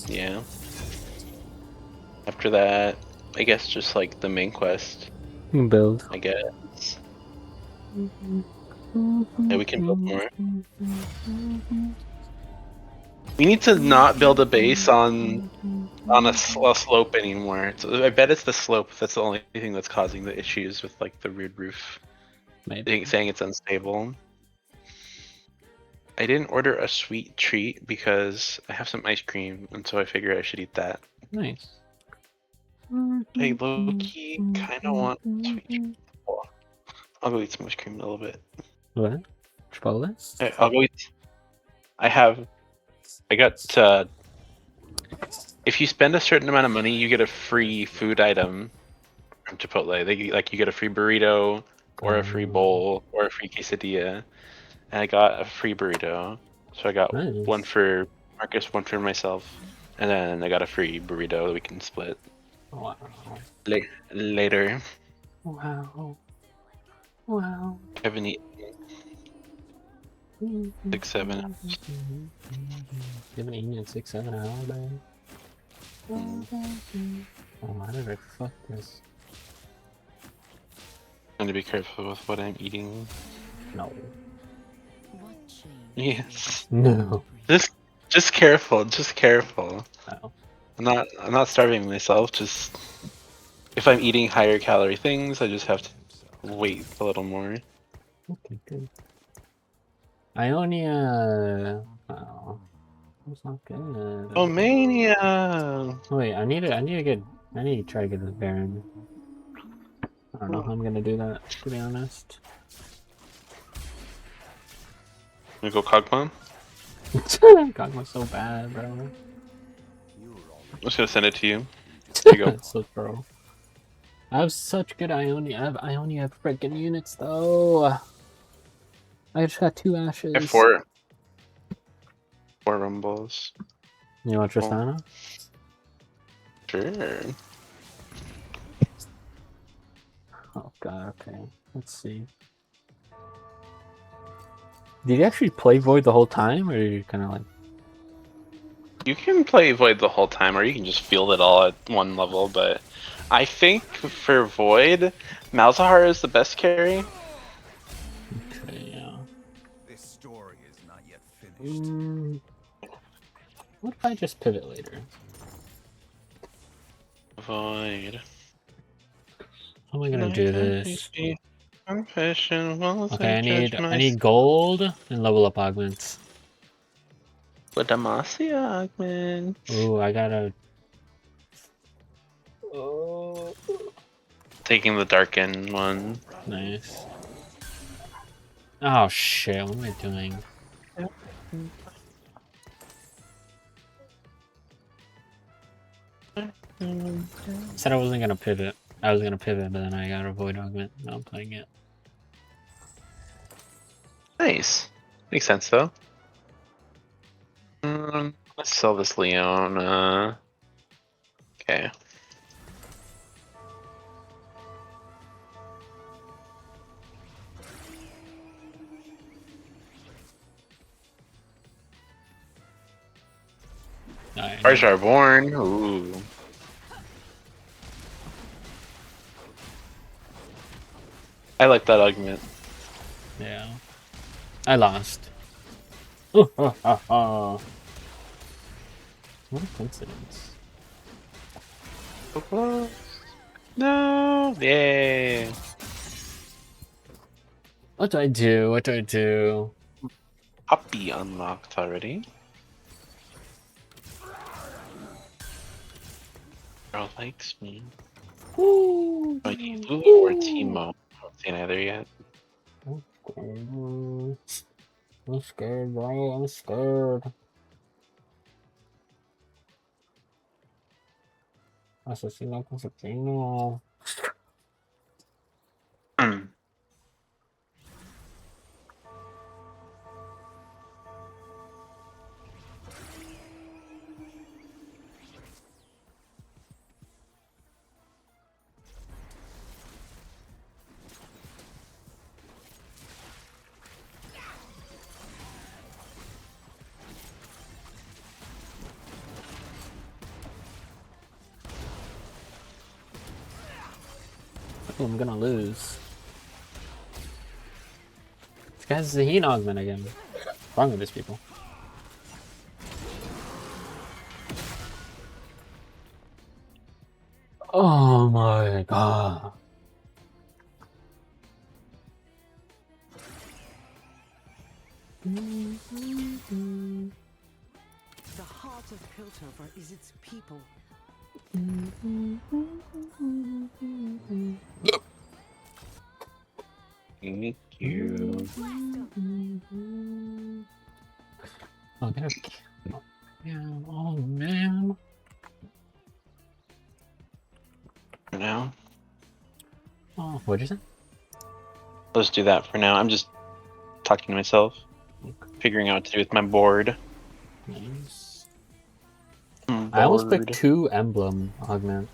Yeah. After that, I guess just like the main quest. Build. I guess. Yeah, we can build more. We need to not build a base on a slope anymore. I bet it's the slope that's the only thing that's causing the issues with like the weird roof. Maybe. Saying it's unstable. I didn't order a sweet treat because I have some ice cream, and so I figured I should eat that. Nice. I low-key kind of want sweet treat. Well, I'll go eat some ice cream in a little bit. What? Chipotle? I'll go eat. I got. If you spend a certain amount of money, you get a free food item from Chipotle. You get a free burrito, or a free bowl, or a free quesadilla. And I got a free burrito, so I got Nice. one for Marcus, one for myself, and then I got a free burrito that we can split Wow. later. Wow. Wow. I haven't eaten 6-7 hours. You haven't eaten in 6-7 hours, man. Oh, how did I fuck this? I'm gonna be careful with what I'm eating. No. Yes. No. Just careful. Just careful. No. I'm not starving myself. Just if I'm eating higher calorie things, I just have to wait a little more. Okay, good. Ionia. Oh, that's not good. Oh, Mania! Wait, I need to try to get this Baron. I don't know how I'm gonna do that, to be honest. We go Cogmon? God, was so bad, bro. I'm just gonna send it to you. There you go. So pro. I have such good Ionia. I only have freaking units though. I just got 2 ashes. I have 4 rumbles. You want Tristana? Sure. Oh god, okay. Let's see. Did you actually play Void the whole time, or you kind of like? You can play Void the whole time, or you can just field it all at one level, but I think for Void, Malzahar is the best carry. Okay, yeah. This story is not yet finished. What if I just pivot later? Void. How am I gonna do this? Okay, I need gold and level up augments. With Demacia augment. Ooh, I gotta. Taking the Darken one. Nice. Oh shit! What am I doing? Said I wasn't gonna pivot. I was gonna pivot, but then I got a void augment. Now I'm playing it. Nice. Makes sense though. Let's sell this Leona. Okay. Arjar Born. Ooh. I like that augment. Yeah. I lost. Ooh, What a coincidence. So close. No. Yay. What do I do? What do I do? Puppy unlocked already. Girl likes me. Woo! I need Lulu or Teemo. I haven't seen either yet. I'm scared, bro. I'm scared. Asesino con asesino. Ooh, I'm gonna lose. This guy's a heat augment again. What's wrong with these people? Oh my god. The heart of Piltover is its people. Thank you. Oh, they're yeah, oh man. For now, Oh, what'd you say? let's do that for now. I'm just talking to myself, figuring out what to do with my board. Nice. Mm, I almost picked board. 2 emblem augment.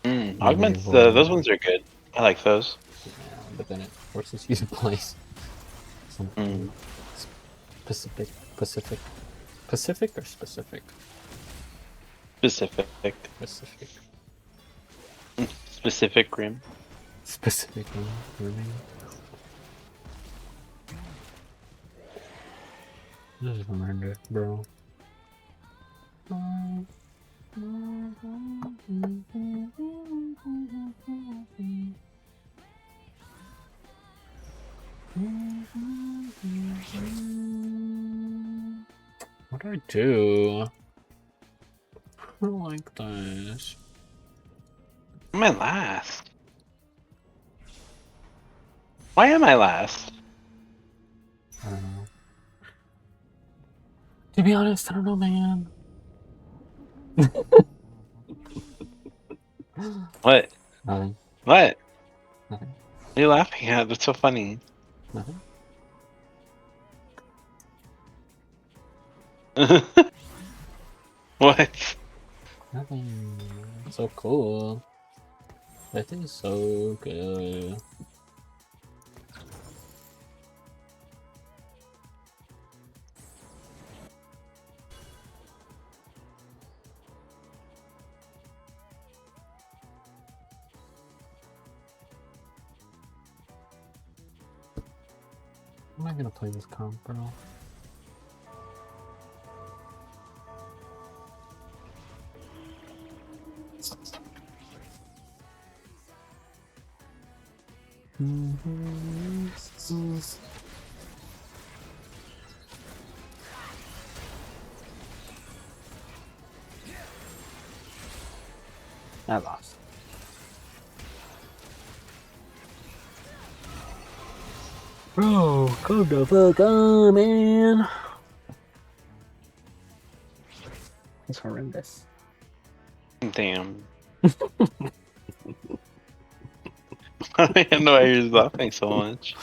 Augments, Medieval. those ones are good. I like those. Yeah, but then it forces you to place something specific. Pacific or specific? Specific. Specific. Specific rim. Specific grooming. This is horrendous, bro. What do I do? I don't like this. Am I last? Why am I last? I don't know. To be honest, I don't know, man. What? Nothing. What? Nothing. What are you laughing at? That's so funny. Nothing. What? Nothing. So cool. That is so good. I'm not gonna play this comp, bro. I lost. Bro, come the fuck on, man. It's horrendous. Damn. I don't know why you're laughing so much.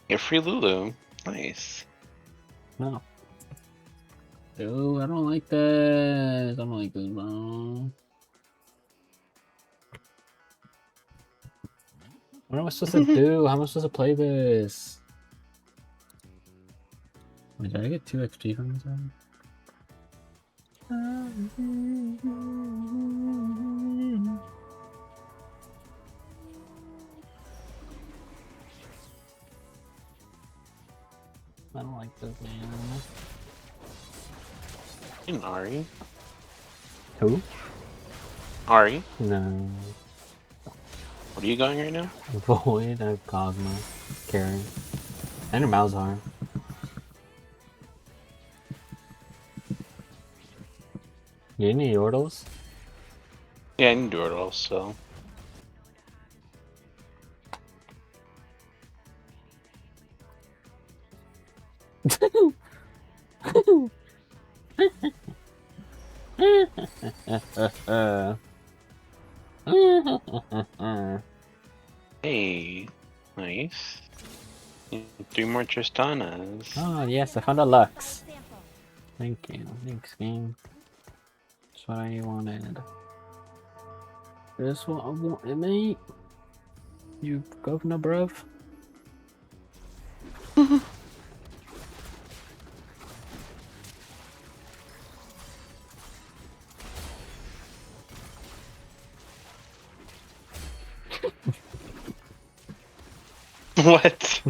Get free Lulu. Nice. No. Dude, I don't like this. I don't like this, bro. What am I supposed to do? How am I supposed to play this? Wait, did I get 2 XP from this one? I don't like this, man. And Ari. Who? Ari, No. what are you going right now? Void, I have Cosmo, Karen, and a Malzahar. You need Yordles? Yeah, I can do it also. Hey, nice. 3 more Tristanas. Oh, yes, I found a Lux. Thank you. Thanks, game. That's what I wanted. That's what I wanted, mate. You governor, bruv. What?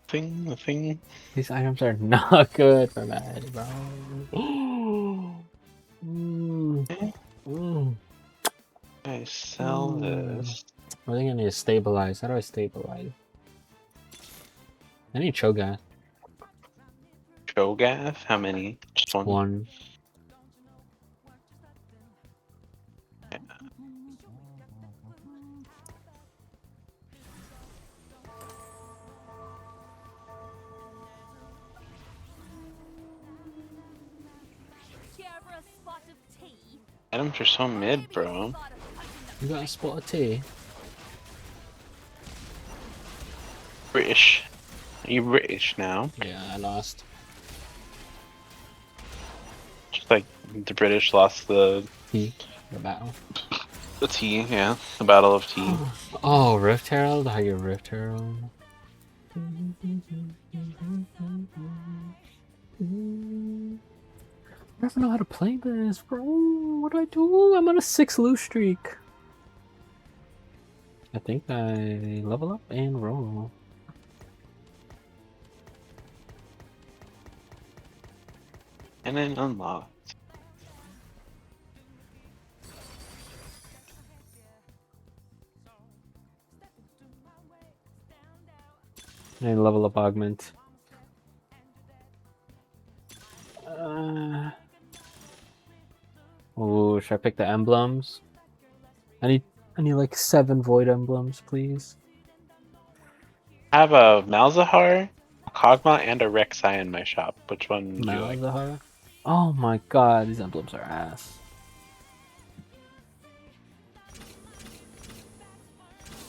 Thing. These items are not good for Maddie, bro. I sell this. I think I need to stabilize. How do I stabilize? I need Cho'Gath. Cho'Gath? How many? Just one. One. Items are so mid, bro. You got a spot of tea? British. Are you British now? Yeah, I lost. Just like the British lost the Tea. The battle. tea, yeah. The Battle of Tea. Oh, Rift Herald? How you Rift Herald? I never know how to play this, bro. What do I do? I'm on a 6 lose streak. I think I level up and roll. And then unlocked. And level up augment. Oh, should I pick the emblems? I need like 7 void emblems, please. I have a Malzahar, a Kog'Maw, and a Rek'Sai in my shop. Which one do you like? Malzahar? Oh my god, these emblems are ass.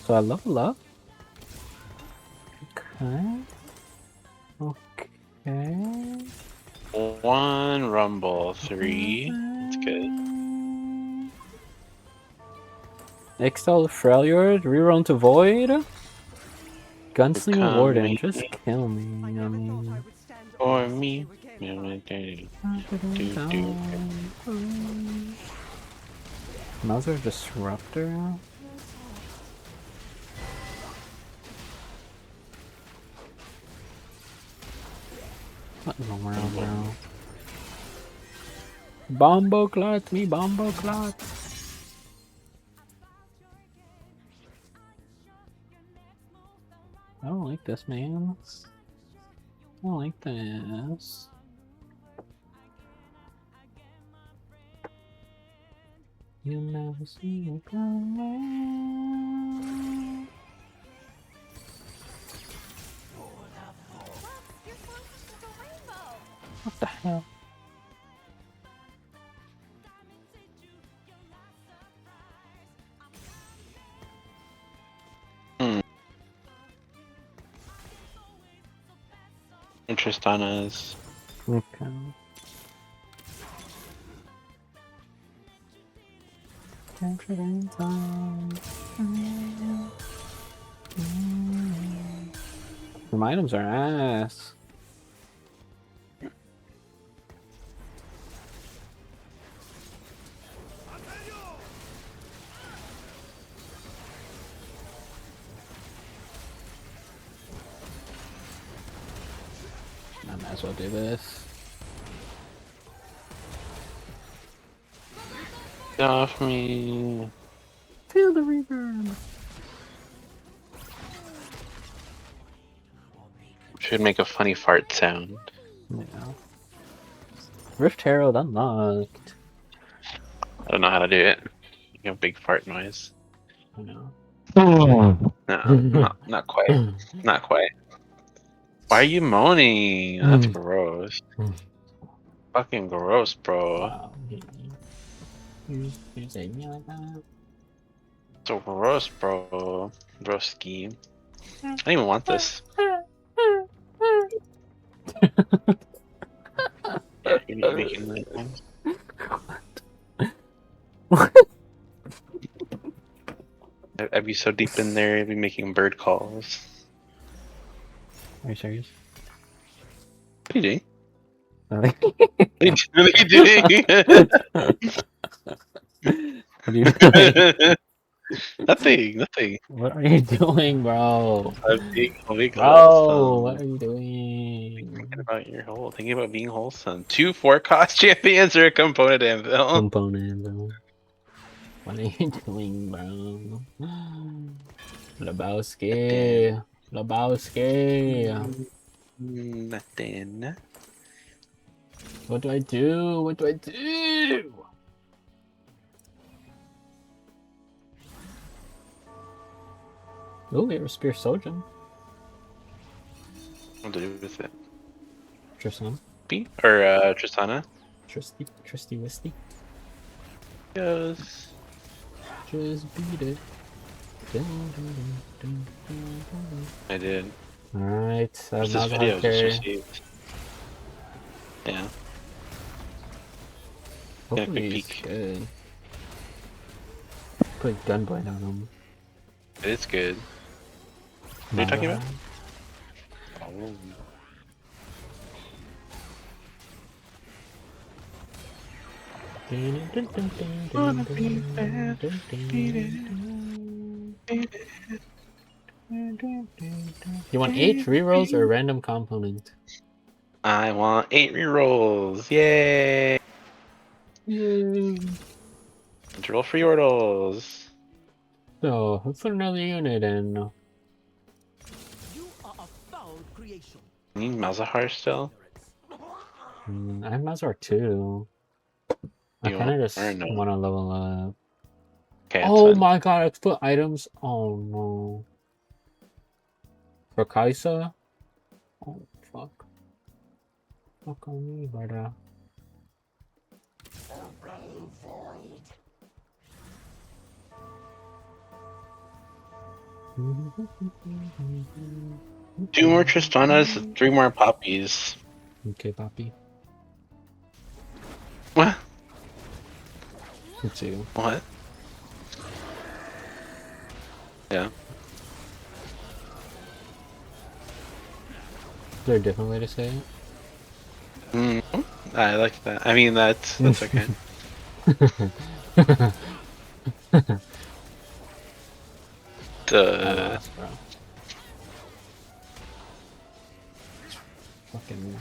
So I level up. Okay. Okay. 1 Rumble, 3. That's good. Exile Freljord, reroll to Void. Gunslinger Warden, Coming just kill me. I I never thought I mean, would stand up for against me. you again. Mauser Disruptor. What in the world, bro? Bombo clot me, bombo clot. I don't like this, man. I don't like this. You never see me coming. What the hell? Interest on us. Okay. Some items are ass. I might as well do this. Get off me. Feel the reverb. Should make a funny fart sound. Yeah. Rift Herald unlocked. I don't know how to do it. You know, big fart noise. I know. No, not quite. Not quite. Why are you moaning? That's gross. Fucking gross, bro. Wow. You say me like that? So gross, bro. Broski. I don't even want this. Yeah, you're not making that noise. I'd be so deep in there, I'd be making bird calls. Are you serious? What are you doing? What What are you doing? are you doing? Nothing. What are you doing, bro? I'm being Bro, wholesome. what are you Thinking doing? about thinking about being wholesome. 2 4-cost champions or a component anvil. Component, bro. What are you doing, bro? Lebowski. Lebowski. Nothing. What do I do? What do I do? Oh, we have a Spear Sojourn. What to do with it? Tristan. B or Tristana? Tristy Wisty. Yes. Just beat it. I did. Alright, What's this Malzahar video just carry. received? Yeah. Hopefully quick he's peek. good. Put Gunblade on him. It is good. What are you talking about? Malzahar. Oh. You want 8 rerolls or a random component? I want 8 rerolls. Yay! Yay! Let's roll free orders. So, let's put another unit in. You are a foul creation. You need Malzahar still? I have Mazar too. I You kind of want- just or no? want to level up. Okay, that's Oh fine. my god, let's put items. Oh no. For Kaisa? Oh fuck. Fuck on me, brother. Two more Tristanas, 3 more poppies. Okay, Poppy. What? Let's see. What? Yeah. Is there a different way to say it? I like that. I mean, that's okay. I lost, bro. Fucking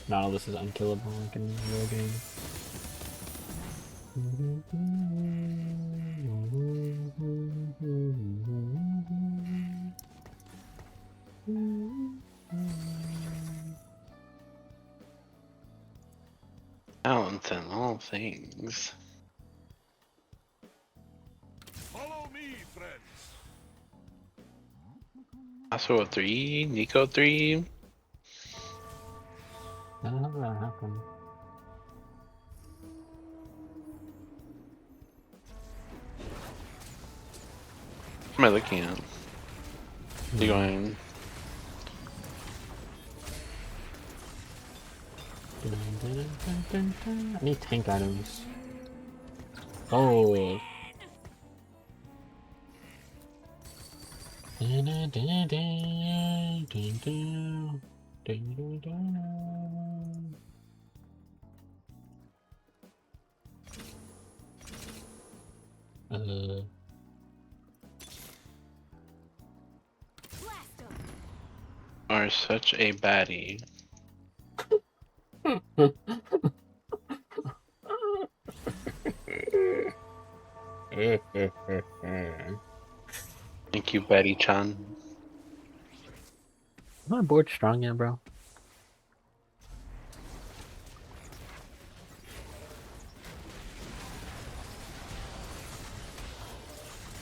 Nautilus is unkillable like in a real game. Balance in all things. Follow me, friends. Asuo 3, Nico 3. How did that happen? What am I looking at? You going? I need tank items. Oh. Are such a baddie. Thank you, Betty-chan. Is my board strong yet, bro?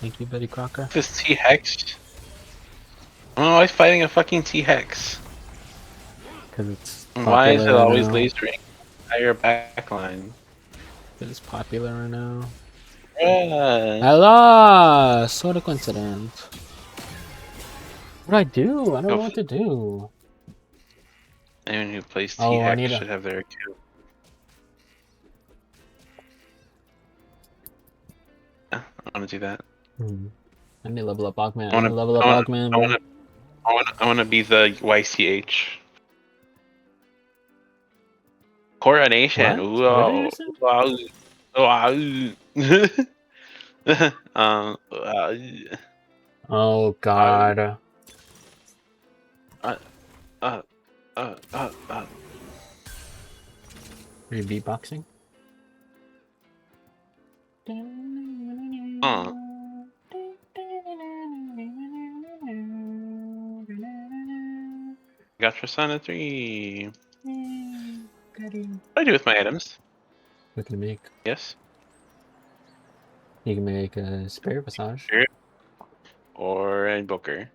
Thank you, Betty Crocker. This T-Hex. I'm always fighting a fucking T-Hex. Because it's Why is it popular right always now. lasering entire backline? It's popular right now. Yeah. I lost! What a coincidence. What do I do? I don't know what to do. Anyone who plays Oh, I T-Hex need a- should have their account. Yeah, I want to do that. I need to level up Bogman. I I need to level up Bogman, bro. I want to be the YCH. Coronation. What? Ooh, What did oh, you say? wow. Wow. Oh God. Uh, uh, uh, uh. Are you beatboxing? Got Persona 3. Got him. What do I do with my items? We can make. Yes. You can make a spirit massage. Spirit. Or a Booker.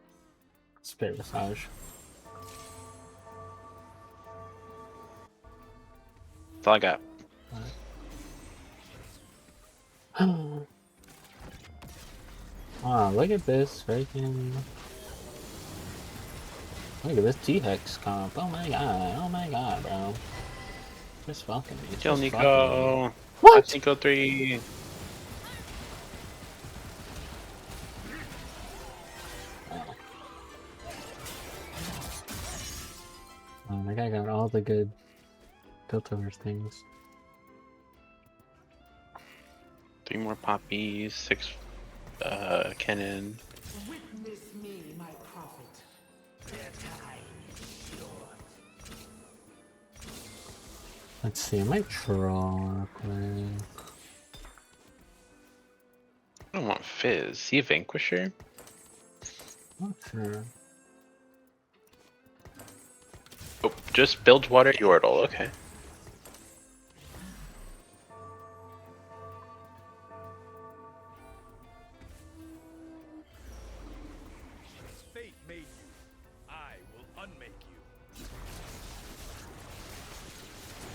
Spirit massage. That's all I got. Wow, look at this freaking. Look at this T-Hex comp. Oh my god, bro. Just fucking me. Kill Just fucking me. Nico. What? That's Nico 3. Oh. Oh, that guy got all the good Piltover things. 3 more poppies. 6 cannon. Witness me, my prophet. Their time is short. Let's see, I might draw real quick. I don't want Fizz. Is he a Vanquisher? Not sure. Oh, just build water Yordle. Okay. As fate made you, I will unmake you.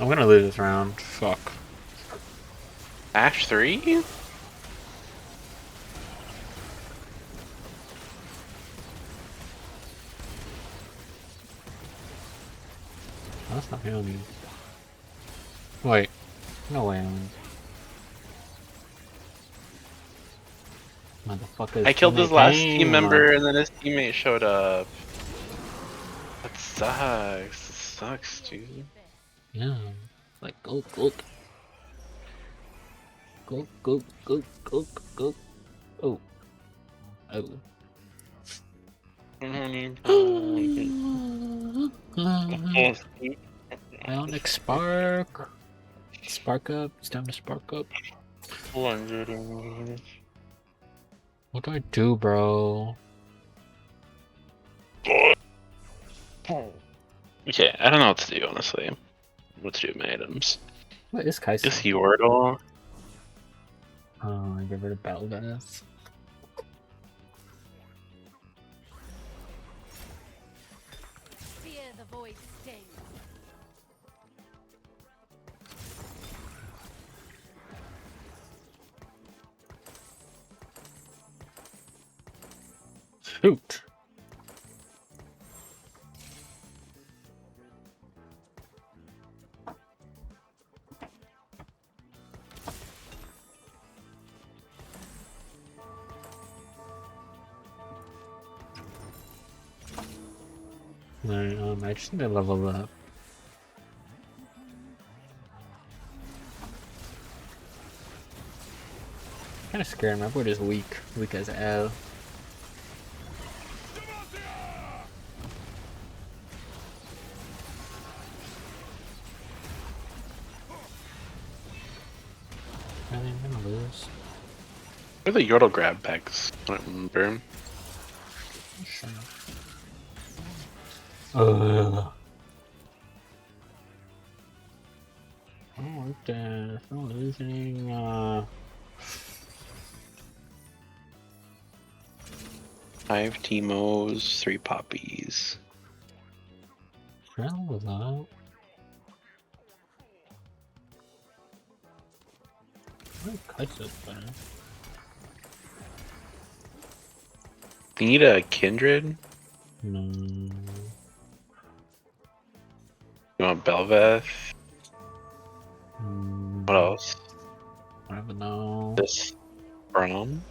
I'm gonna lose this round. Fuck. Ash 3? Oh, that's not healing me. Wait. No way. Motherfuckers. I killed his last team member and then his teammate showed up. That sucks. It sucks, dude. Yeah. Like, go, go. Go, go, go, go, go. Oh. Oh. Ionic Spark. Spark up. It's time to spark up. 100. What do I do, bro? Okay, I don't know what to do, honestly. What to do with my items. What is Kaisa? Just Yordle. Oh, I give rid of Battle Venice. Fear the void sting. Shoot. Alright, I just need to level up. Kinda scared, my board is weak. Weak as L. Really, I'm gonna lose. Where are the Yordle grab bags? I don't remember. Sure. Oh, what the? I'm losing. 5 Teemos, 3 poppies. Hell was that? Where Kaisa's better? You need a Kindred? No. You want Belveth? Mm, What else? I don't know. This Brom?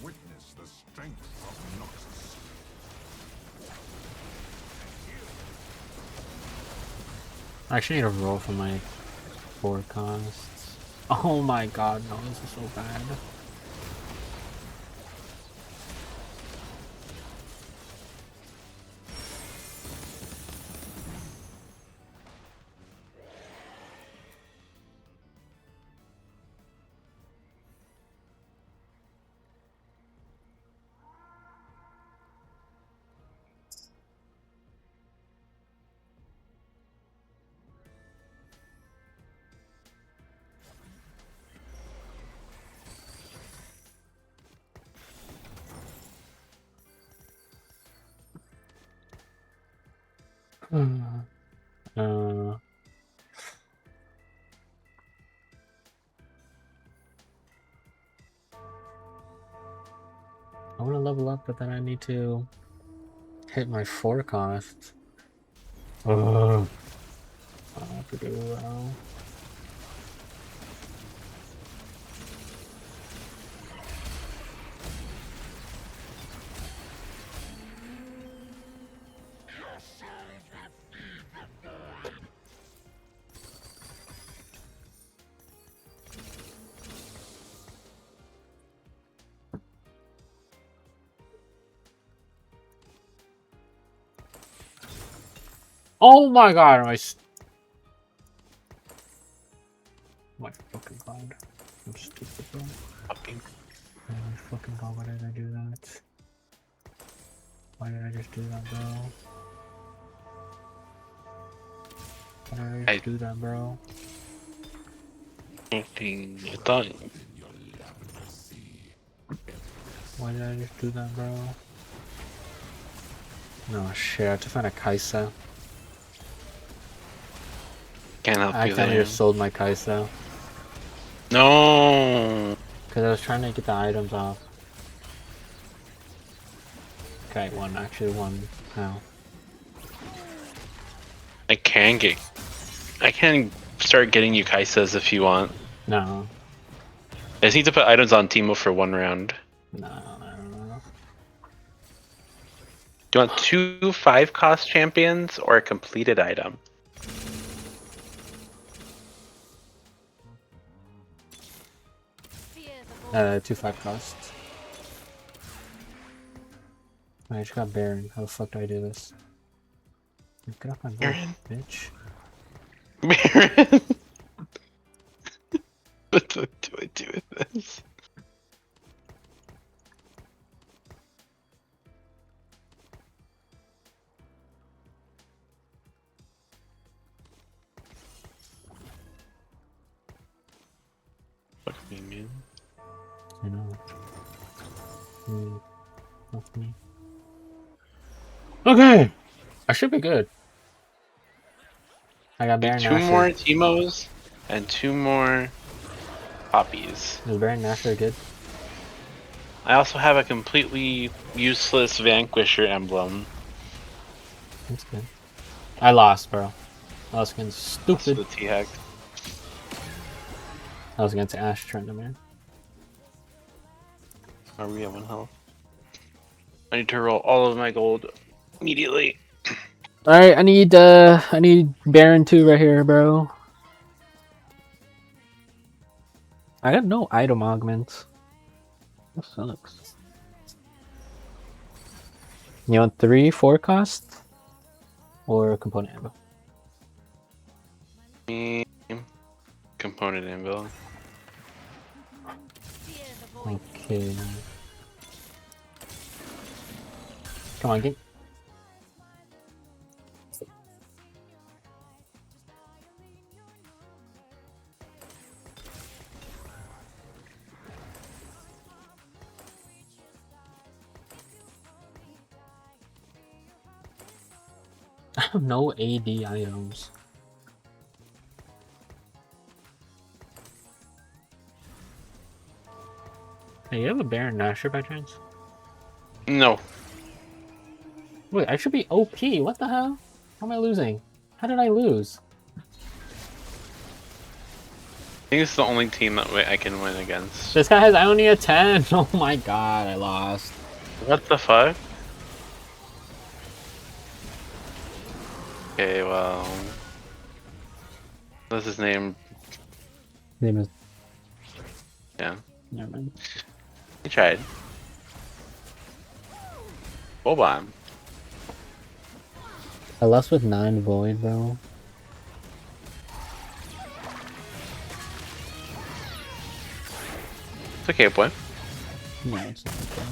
Witness the strength of Noxus. I actually need to roll for my forecasts. Oh my god, no, this is so bad. Uh, I want to level up, but then I need to hit my forecast. I don't have to do well. Oh my god, my fucking god. I'm stupid, bro. Fucking. Oh my fucking god, why did I do that? Why did I just do that, bro? Why did I just do that, bro? Fucking. I thought. Why did I just do that, bro? No, shit, I have to find a Kaisa. Can't help I you accidentally there. just sold my Kaisa. No. Because I was trying to get the items off. Okay, one. Actually, one. Now. I can start getting you Kaisas if you want. No. I just need to put items on Teemo for 1 round. No, I don't know. Do you want 2 5-cost champions or a completed item? Fear the void. 2/5 costs. I just got Baron. How the fuck do I do this? Get off my boat, Baron? bitch. Baron! What the fuck do I do with this? Fuck me, man. I know. Fuck me. Okay! I should be good. I got Baron 2 Nashor. more Teemos and 2 more Poppies. Is Baron Nashor good? I also have a completely useless Vanquisher emblem. That's good. I lost, bro. I was against Also stupid. the T-Hex. I was against Ash Trent, man. Are we at 1 health? I need to roll all of my gold immediately. Alright, I need Baron 2 right here, bro. I got no item augments. That sucks. You want 3 4-cost? Or component ammo? Component anvil. Fear the void. Okay. Come on, get. I have no AD items. Hey, you have a Baron Nashor by chance? No. Wait, I should be OP. What the hell? How am I losing? How did I lose? I think it's the only team that way I can win against. This guy has only a 10. Oh my god, I lost. What the fuck? Okay, well... What's his name? Name is. Yeah, Never mind. he tried. Bull bomb. I lost with 9 void, bro. It's okay, boy. No, it's not okay.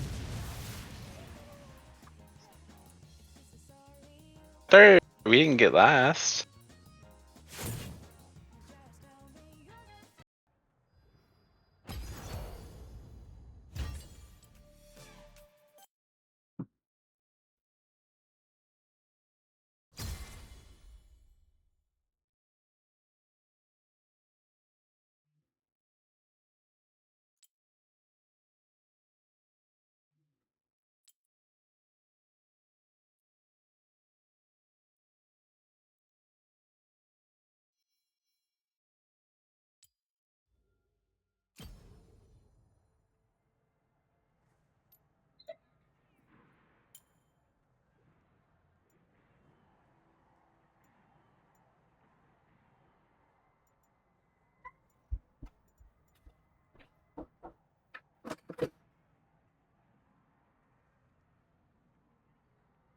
Third. We didn't get last.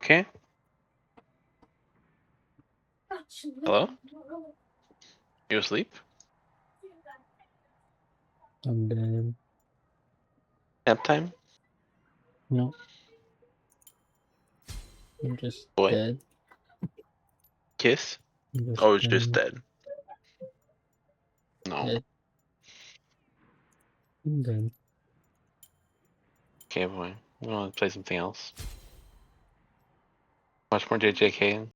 Okay. Hello? You asleep? I'm dead. Nap time? No. I'm just Boy. dead. Kiss? I'm just Oh, it's just dead. No. dead. I'm dead. Okay, boy. We want to play something else. Watch more JJK.